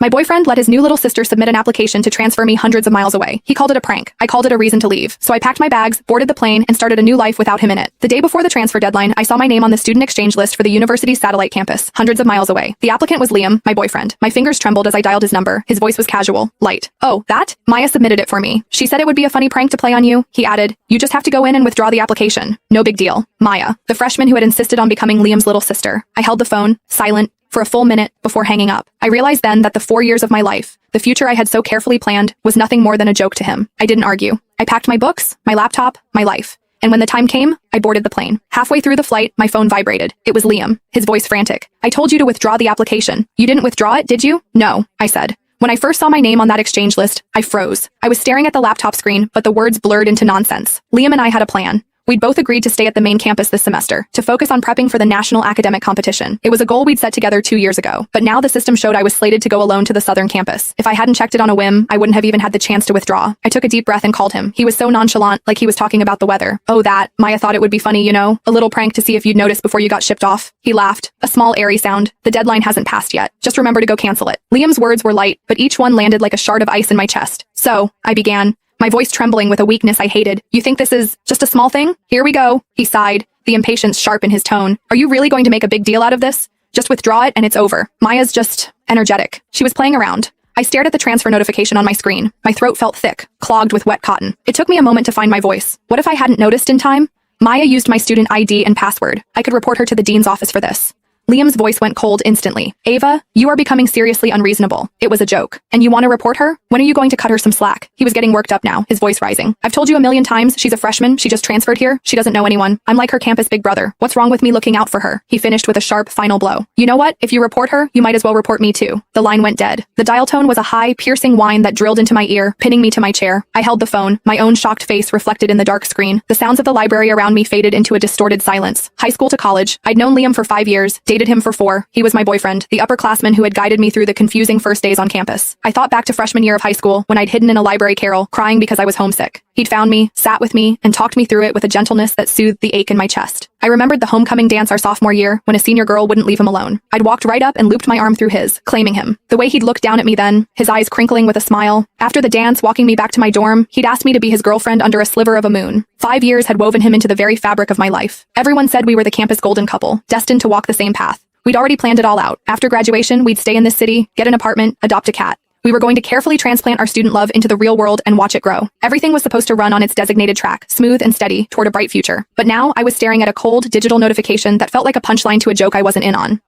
My boyfriend let his new little sister submit an application to transfer me hundreds of miles away. He called it a prank. I called it a reason to leave. So I packed my bags, boarded the plane, and started a new life without him in it. The day before the transfer deadline, I saw my name on the student exchange list for the university's satellite campus, hundreds of miles away. The applicant was Liam, my boyfriend. My fingers trembled as I dialed his number. His voice was casual, light. Oh, that? Maya submitted it for me. She said it would be a funny prank to play on you. He added, you just have to go in and withdraw the application. No big deal. Maya, the freshman who had insisted on becoming Liam's little sister. I held the phone, silent, for a full minute before hanging up. I realized then that the 4 years of my life, the future I had so carefully planned, was nothing more than a joke to him. I didn't argue. I packed my books, my laptop, my life. And when the time came, I boarded the plane. Halfway through the flight, my phone vibrated. It was Liam, his voice frantic. I told you to withdraw the application. You didn't withdraw it, did you? No, I said. When I first saw my name on that exchange list, I froze. I was staring at the laptop screen, but the words blurred into nonsense. Liam and I had a plan. We'd both agreed to stay at the main campus this semester, to focus on prepping for the national academic competition. It was a goal we'd set together 2 years ago, but now the system showed I was slated to go alone to the southern campus. If I hadn't checked it on a whim, I wouldn't have even had the chance to withdraw. I took a deep breath and called him. He was so nonchalant, like he was talking about the weather. Oh, that. Maya thought it would be funny, you know? A little prank to see if you'd notice before you got shipped off. He laughed. A small, airy sound. The deadline hasn't passed yet. Just remember to go cancel it. Liam's words were light, but each one landed like a shard of ice in my chest. So, I began, my voice trembling with a weakness I hated. You think this is just a small thing? Here we go. He sighed, the impatience sharp in his tone. Are you really going to make a big deal out of this? Just withdraw it and it's over. Maya's just energetic. She was playing around. I stared at the transfer notification on my screen. My throat felt thick, clogged with wet cotton. It took me a moment to find my voice. What if I hadn't noticed in time? Maya used my student ID and password. I could report her to the dean's office for this. Liam's voice went cold instantly. Ava, you are becoming seriously unreasonable. It was a joke. And you want to report her? When are you going to cut her some slack? He was getting worked up now, his voice rising. I've told you a million times, she's a freshman, she just transferred here, she doesn't know anyone. I'm like her campus big brother. What's wrong with me looking out for her? He finished with a sharp, final blow. You know what? If you report her, you might as well report me too. The line went dead. The dial tone was a high, piercing whine that drilled into my ear, pinning me to my chair. I held the phone, my own shocked face reflected in the dark screen. The sounds of the library around me faded into a distorted silence. High school to college. I'd known Liam for 5 years, dated him for 4. He was my boyfriend, the upperclassman who had guided me through the confusing first days on campus. I thought back to freshman year of high school, when I'd hidden in a library carrel, crying because I was homesick. He'd found me, sat with me, and talked me through it with a gentleness that soothed the ache in my chest. I remembered the homecoming dance our sophomore year, when a senior girl wouldn't leave him alone. I'd walked right up and looped my arm through his, claiming him. The way he'd looked down at me then, his eyes crinkling with a smile. After the dance, walking me back to my dorm, he'd asked me to be his girlfriend under a sliver of a moon. 5 years had woven him into the very fabric of my life. Everyone said we were the campus golden couple, destined to walk the same path. We'd already planned it all out. After graduation, we'd stay in this city, get an apartment, adopt a cat. We were going to carefully transplant our student love into the real world and watch it grow. Everything was supposed to run on its designated track, smooth and steady, toward a bright future. But now, I was staring at a cold, digital notification that felt like a punchline to a joke I wasn't in on.